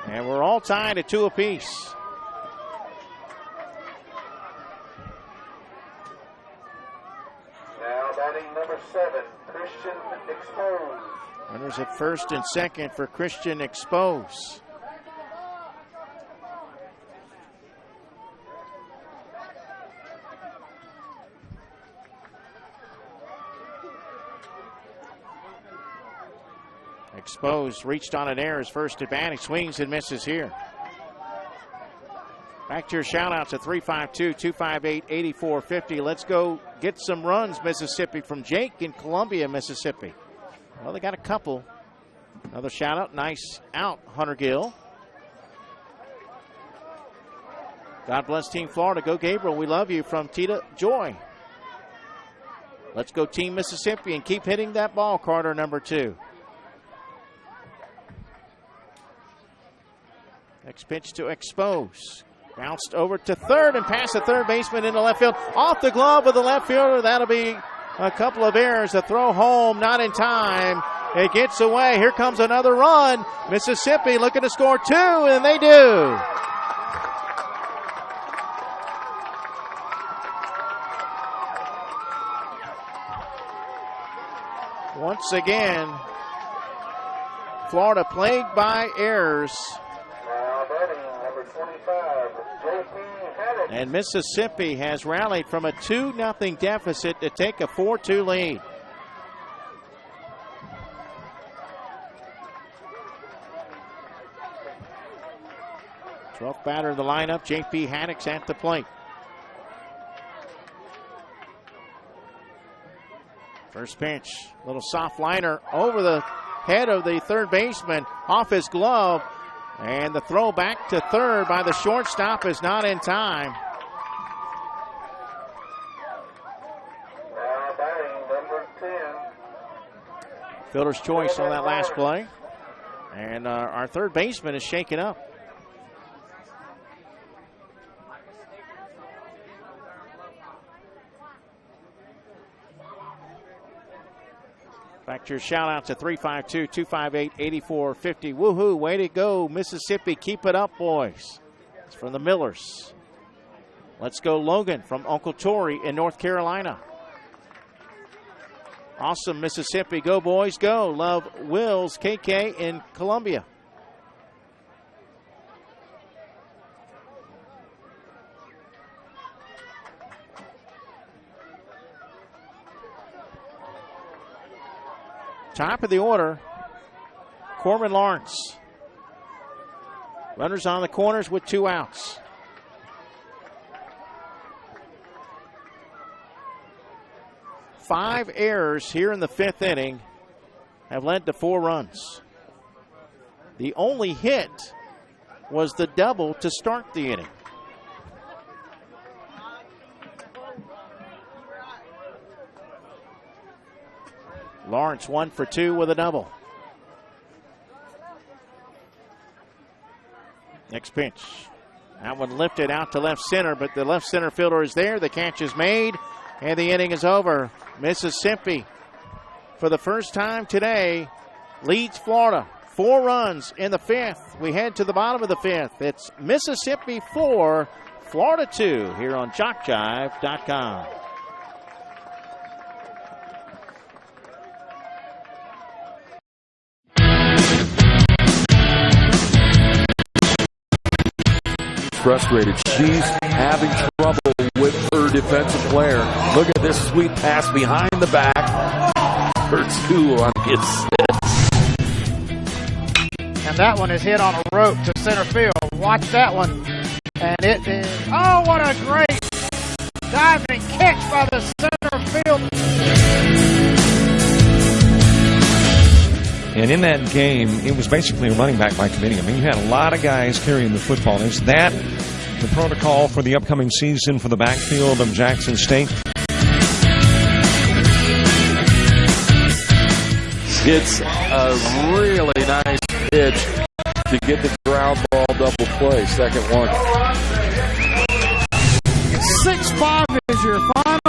And we're all tied at 2 apiece. Now batting number 7, Christian Expose. Runners at first and second for Christian Expose. Expose reached on an error his first at bat. He swings and misses here. Back to your shout-outs at 352-258-8450. Let's go get some runs, Mississippi, from Jake in Columbia, Mississippi. Well, they got a couple. Another shout-out. Nice out, Hunter Gill. God bless Team Florida. Go Gabriel. We love you from Tita Joy. Let's go Team Mississippi and keep hitting that ball, Carter, number 2. Next pitch to Expose. Bounced over to third and past the third baseman into left field. Off the glove of the left fielder. That'll be a couple of errors. A throw home, not in time. It gets away. Here comes another run. Mississippi looking to score 2, and they do. Once again, Florida plagued by errors. Now batting number 25, JP Haddock. And Mississippi has rallied from a 2-0 deficit to take a 4-2 lead. Twelfth batter of the lineup, JP Haddock's at the plate. First pitch, little soft liner over the head of the third baseman, off his glove. And the throw back to third by the shortstop is not in time. Now batting number 10. Fielder's choice on that last play. And our third baseman is shaken up. Back to your shout-outs at 352-258-8450. Woohoo, way to go, Mississippi. Keep it up, boys. It's from the Millers. Let's go, Logan from Uncle Tory in North Carolina. Awesome, Mississippi. Go, boys, go. Love Wills, KK in Columbia. Top of the order, Corbin Lawrence. Runners on the corners with 2 outs. Five errors here in the 5th inning have led to 4 runs. The only hit was the double to start the inning. Lawrence 1 for 2 with a double. Next pitch. That one lifted out to left center, but the left center fielder is there. The catch is made, and the inning is over. Mississippi, for the first time today, leads Florida 4 runs in the 5th. We head to the bottom of the 5th. It's Mississippi 4, Florida 2 here on JockJive.com. Frustrated. She's having trouble with her defensive player. Look at this sweet pass behind the back. Her 2 on hits. And that one is hit on a rope to center field. Watch that one. And it is, oh, what a great diving catch by the center field. And in that game, it was basically a running back by committee. I mean, you had a lot of guys carrying the football. Is that the protocol for the upcoming season for the backfield of Jackson State? It's a really nice pitch to get the ground ball double play. Second one. 6-5 is your final.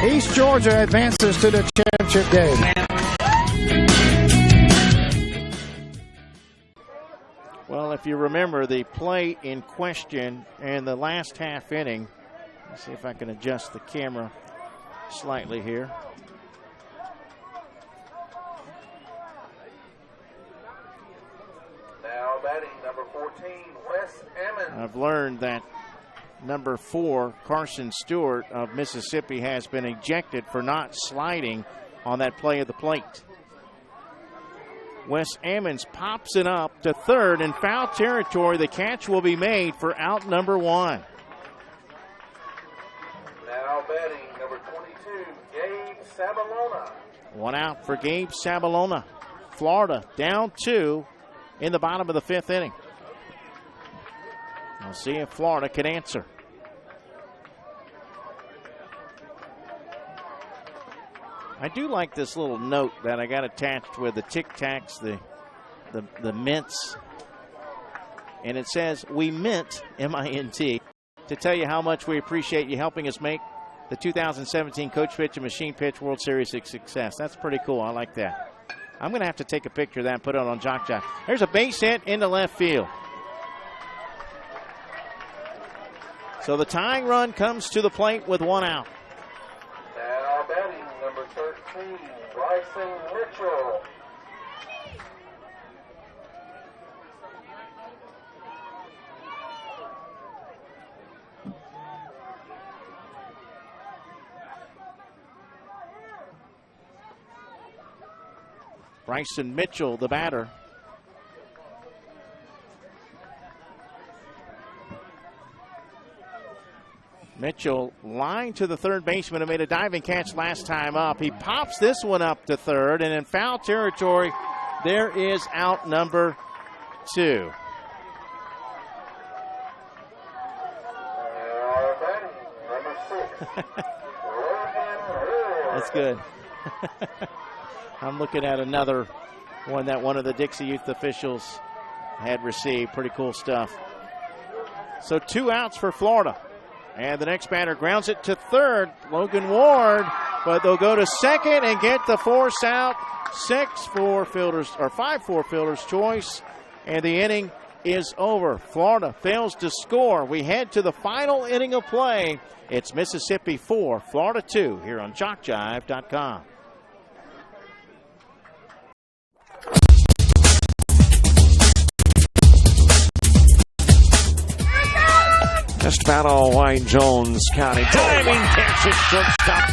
East Georgia advances to the championship game. Well, if you remember the play in question in the last half inning, let's see if I can adjust the camera slightly here. Now batting number 14, Wes Ammons. I've learned that number 4, Carson Stewart of Mississippi, has been ejected for not sliding on that play of the plate. Wes Ammons pops it up to third in foul territory. The catch will be made for out number 1. Now batting number 22, Gabe Sabalona. 1 out for Gabe Sabalona. Florida down 2 in the bottom of the 5th inning. We'll see if Florida can answer. I do like this little note that I got attached with the Tic Tacs, the mints. And it says, we mint, M-I-N-T, to tell you how much we appreciate you helping us make the 2017 Coach Pitch and Machine Pitch World Series a success. That's pretty cool. I like that. I'm going to have to take a picture of that and put it on JockJive. There's a base hit into left field. So the tying run comes to the plate with 1 out. Now batting number 13, Bryson Mitchell. Bryson Mitchell, the batter. Mitchell lined to the third baseman and made a diving catch last time up. He pops this one up to third, and in foul territory, there is out number 2. Number 6, That's good. I'm looking at another one that one of the Dixie Youth officials had received. Pretty cool stuff. So 2 outs for Florida. And the next batter grounds it to third, Logan Ward, but they'll go to second and get the force out. 5 4 fielders choice, and the inning is over. Florida fails to score. We head to the final inning of play. It's Mississippi 4, Florida 2 here on JockJive.com. Just about all White Jones County. Diving catch at shortstop.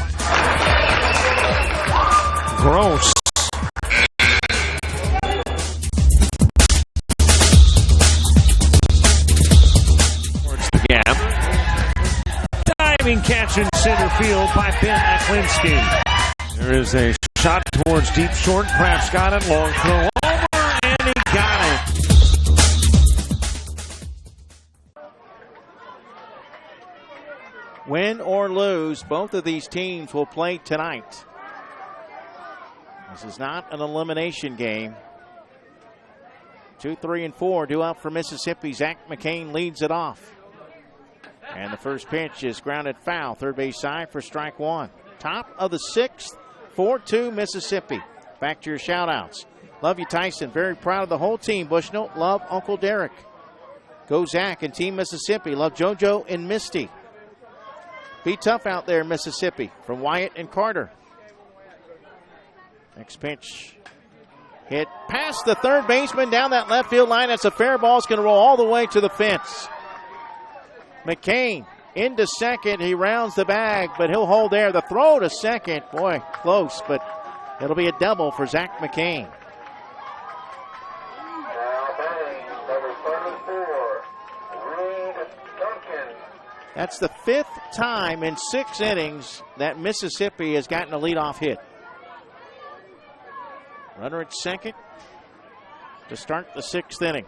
Gross. Towards the gap. Diving catch in center field by Ben Aklinski. There is a shot towards deep short. Kraft's got it. Long throw over, and he got it. Win or lose, both of these teams will play tonight. This is not an elimination game. 2, 3, and 4 due out for Mississippi. Zach McCain leads it off. And the first pitch is grounded foul. Third base side for strike 1. Top of the 6th, 4-2 Mississippi. Back to your shout-outs. Love you, Tyson. Very proud of the whole team, Bushnell. Love Uncle Derek. Go Zach and Team Mississippi. Love JoJo and Misty. Be tough out there, Mississippi. From Wyatt and Carter. Next pitch. Hit past the third baseman down that left field line. That's a fair ball. It's going to roll all the way to the fence. McCain into second. He rounds the bag, but he'll hold there. The throw to second. Boy, close, but it'll be a double for Zach McCain. Now batting, number 34, Reed Duncan. That's the 5th time in 6 innings that Mississippi has gotten a leadoff hit. Runner at second to start the 6th inning.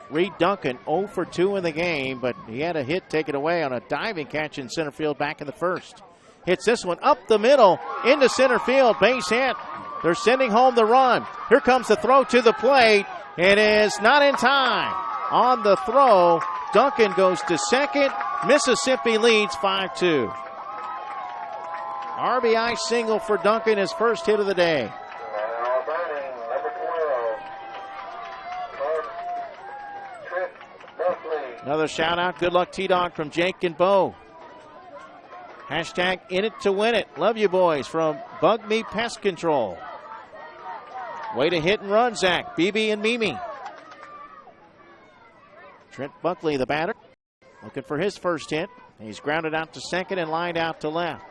Reed Duncan 0 for 2 in the game, but he had a hit taken away on a diving catch in center field back in the first. Hits this one up the middle into center field. Base hit. They're sending home the run. Here comes the throw to the plate. It is not in time. On the throw, Duncan goes to second. Mississippi leads 5-2. RBI single for Duncan, his first hit of the day. Now batting, number 12, Trent Buckley. Another shout out. Good luck, T-Dog, from Jake and Bo. Hashtag in it to win it. Love you, boys, from Bug Me Pest Control. Way to hit and run, Zach. BB and Mimi. Trent Buckley, the batter, looking for his first hit. He's grounded out to second and lined out to left.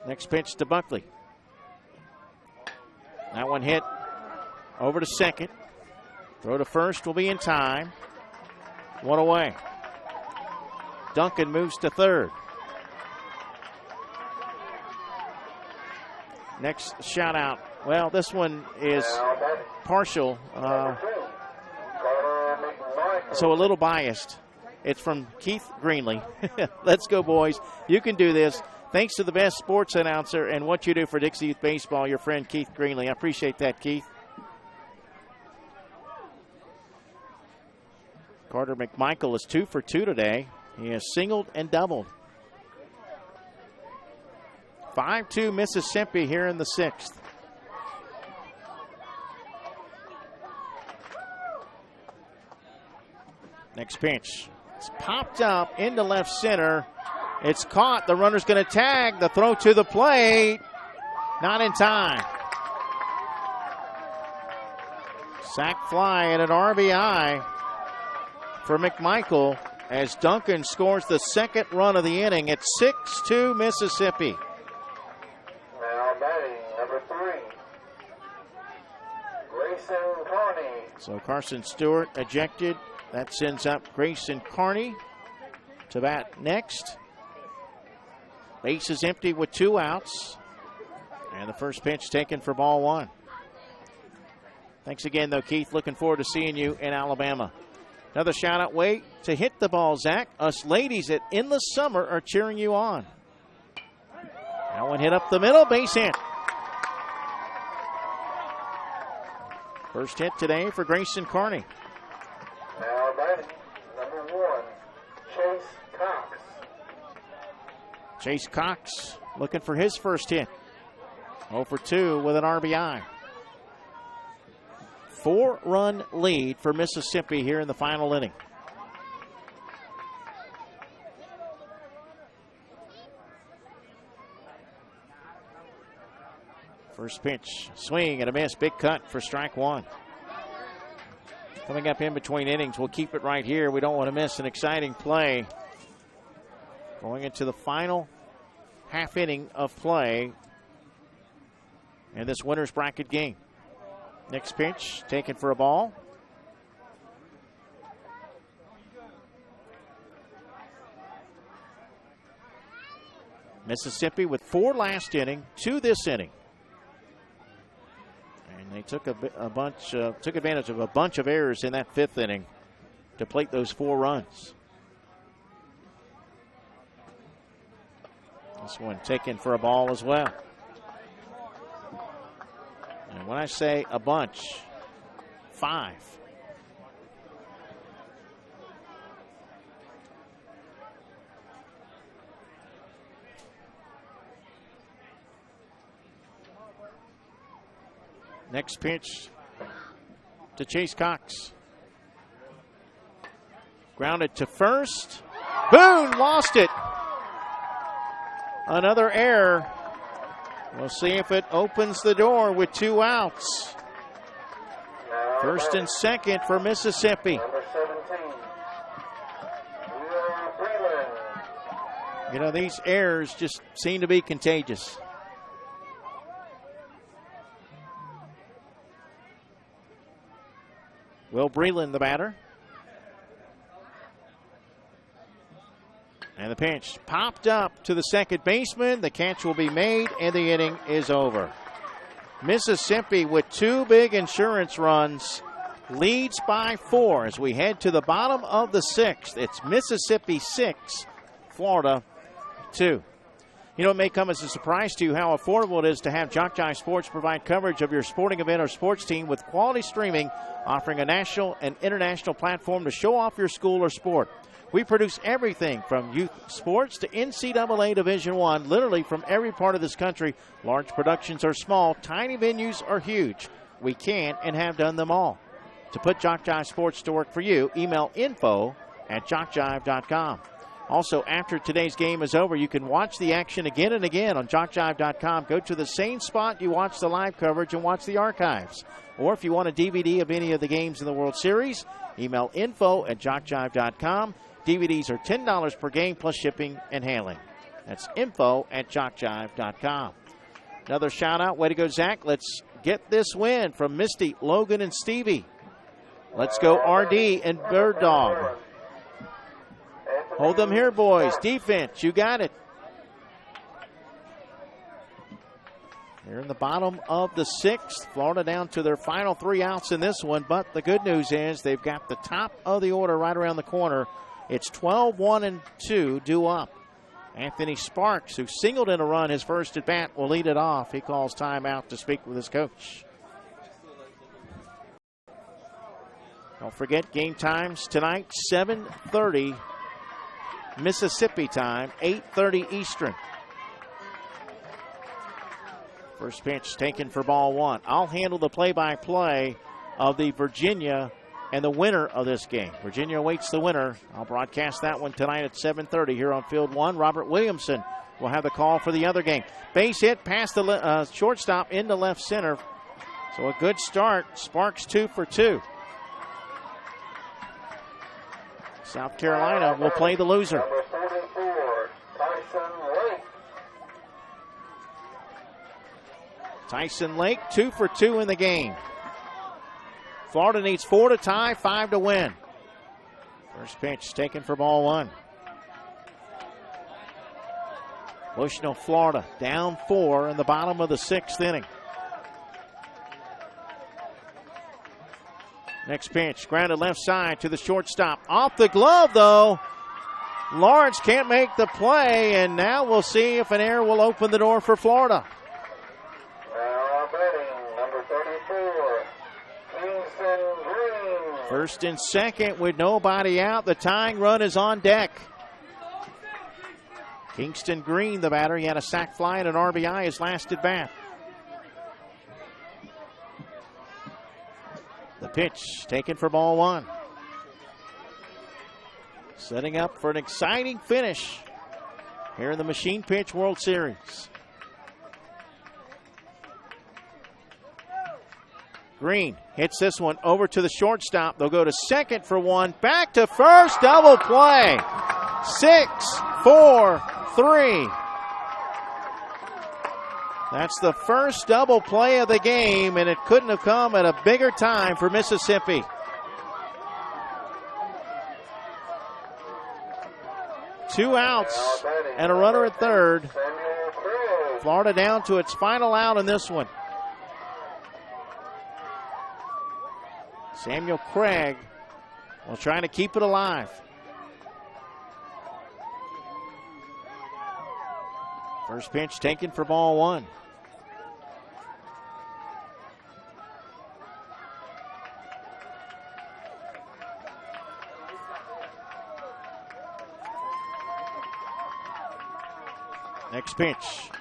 Next pitch to Buckley. That one hit over to second. Throw to first will be in time. One away. Duncan moves to third. Next shout out. Well, this one is partial, so a little biased. It's from Keith Greenlee. Let's go, boys. You can do this. Thanks to the best sports announcer and what you do for Dixie Youth Baseball, your friend Keith Greenlee. I appreciate that, Keith. Carter McMichael is 2 for 2 today. He has singled and doubled. 5-2 Mississippi here in the 6th. Next pitch. It's popped up into left center. It's caught. The runner's going to tag. The throw to the plate. Not in time. Sac fly and an RBI for McMichael as Duncan scores the second run of the inning. It's 6-2 Mississippi. Now batting, number 3, Grayson Carney. So Carson Stewart ejected. That sends up Grayson Carney to bat next. Base is empty with 2 outs. And the first pitch taken for ball 1. Thanks again, though, Keith. Looking forward to seeing you in Alabama. Another shout-out way to hit the ball, Zach. Us ladies at Endless Summer are cheering you on. That one hit up the middle. Base hit. First hit today for Grayson Carney. Now batting, number 1, Chase Cox. Chase Cox looking for his first hit. 0 for 2 with an RBI. 4-run lead for Mississippi here in the final inning. First pitch, swing and a miss, big cut for strike 1. Coming up in between innings, we'll keep it right here. We don't want to miss an exciting play. Going into the final half inning of play in this winner's bracket game. Next pitch, taken for a ball. Mississippi with 4 last inning, 2 this inning. And they took took advantage of a bunch of errors in that 5th inning to plate those 4 runs. This one taken for a ball as well. And when I say a bunch, 5. Next pitch to Chase Cox. Grounded to first. Boone lost it. Another error. We'll see if it opens the door with 2 outs. First and second for Mississippi. You know, these errors just seem to be contagious. Will Breland, the batter. And the pitch popped up to the second baseman. The catch will be made, and the inning is over. Mississippi, with 2 big insurance runs, leads by 4 as we head to the bottom of the 6th. It's Mississippi 6, Florida 2. You know, it may come as a surprise to you how affordable it is to have JockJive Sports provide coverage of your sporting event or sports team with quality streaming, offering a national and international platform to show off your school or sport. We produce everything from youth sports to NCAA Division I, literally from every part of this country. Large productions are small, tiny venues are huge. We can and have done them all. To put JockJive Sports to work for you, email info@jockjive.com. Also, after today's game is over, you can watch the action again and again on JockJive.com. Go to the same spot you watch the live coverage and watch the archives. Or if you want a DVD of any of the games in the World Series, email info@jockjive.com. DVDs are $10 per game plus shipping and handling. That's info@jockjive.com. Another shout out. Way to go, Zach. Let's get this win from Misty, Logan, and Stevie. Let's go, RD and Bird Dog. Hold them here, boys. Defense, you got it. They're in the bottom of the 6th. Florida down to their final 3 outs in this one. But the good news is they've got the top of the order right around the corner. It's 12-1-2 due up. Anthony Sparks, who singled in a run his first at bat, will lead it off. He calls timeout to speak with his coach. Don't forget game times tonight, 7:30 Mississippi time, 8:30 Eastern. First pitch taken for ball 1. I'll handle the play-by-play of the Virginia and the winner of this game. Virginia awaits the winner. I'll broadcast that one tonight at 7:30 here on Field 1. Robert Williamson will have the call for the other game. Base hit past the shortstop into left center. So a good start. Sparks 2 for 2. South Carolina will play the loser. Number 44, Tyson Lake. Tyson Lake, 2 for 2 in the game. Florida needs 4 to tie, 5 to win. First pitch taken for ball 1. Bushnell, Florida, down 4 in the bottom of the 6th inning. Next pitch, grounded left side to the shortstop. Off the glove, though. Lawrence can't make the play, and now we'll see if an error will open the door for Florida. Now batting, number 34, Kingston Green. First and second with nobody out. The tying run is on deck. Kingston Green, the batter. He had a sac fly and an RBI his last at bat. The pitch taken for ball 1. Setting up for an exciting finish here in the Machine Pitch World Series. Green hits this one over to the shortstop. They'll go to second for 1. Back to first. Double play. 6-4-3. That's the first double play of the game, and it couldn't have come at a bigger time for Mississippi. Two outs and a runner at third. Florida down to its final out in this one. Samuel Craig will try to keep it alive. First pitch taken for ball 1. Next pitch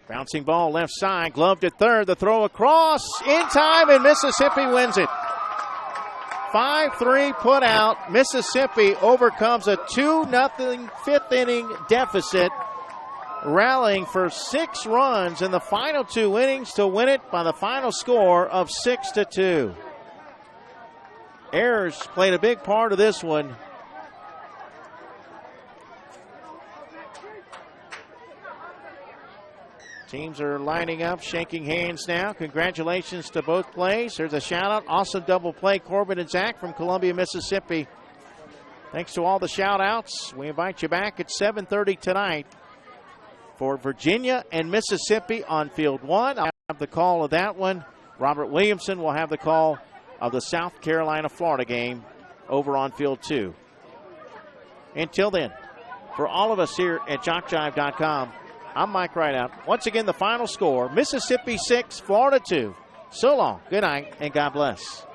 Bouncing ball left side, gloved at third. The throw across in time, and Mississippi wins it. 5-3 put out. Mississippi overcomes a 2-0 fifth inning deficit, rallying for 6 runs in the final 2 innings to win it by the final score of 6-2. Errors played a big part of this one. Teams are lining up, shaking hands now. Congratulations to both plays. There's a shout-out. Awesome double play, Corbin and Zach from Columbia, Mississippi. Thanks to all the shout-outs. We invite you back at 7:30 tonight for Virginia and Mississippi on Field 1. I'll have the call of that one. Robert Williamson will have the call of the South Carolina-Florida game over on Field 2. Until then, for all of us here at JockJive.com, I'm Mike Rideout. Once again, the final score, Mississippi 6, Florida 2. So long, good night, and God bless.